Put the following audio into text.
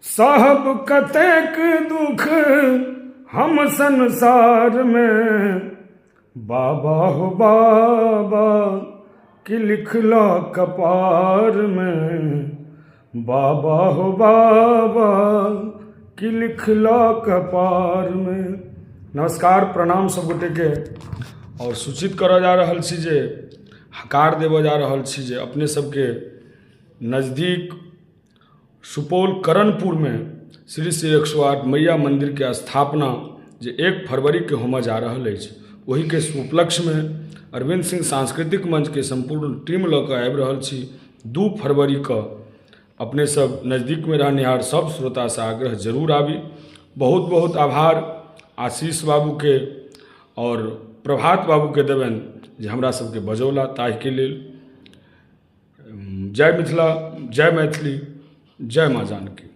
साहब कतेक दुख हम संसार में, बाबा हो बाबा कि लिखला कपार में, बाबा हो बाबा कि लिखला कपार में। नमस्कार प्रणाम सब गोटे के। और सूचित कर जा रहल छी जे हकार देव जा रहल छी जे अपने सबके नज़दीक सुपौल करणपुर में श्री श्री 108 मैया मंदिर के स्थापना जे 1 फरवरी के होमय जा रहल अछि, वही के उपलक्ष्य में अरविंद सिंह सांस्कृतिक मंच के संपूर्ण टीम लऽ कऽ आबि रहल छी। 2 फरवरी को अपने सब नज़दीक में रहनिहार सब श्रोता से आग्रह जरूर आबी। बहुत बहुत आभार आशीष बाबू के और प्रभात बाबू के देबनि जे हमरा सबके बजौला ताहि के लेल। जय मिथिला, जय मैथिली, जय माँ जानकी।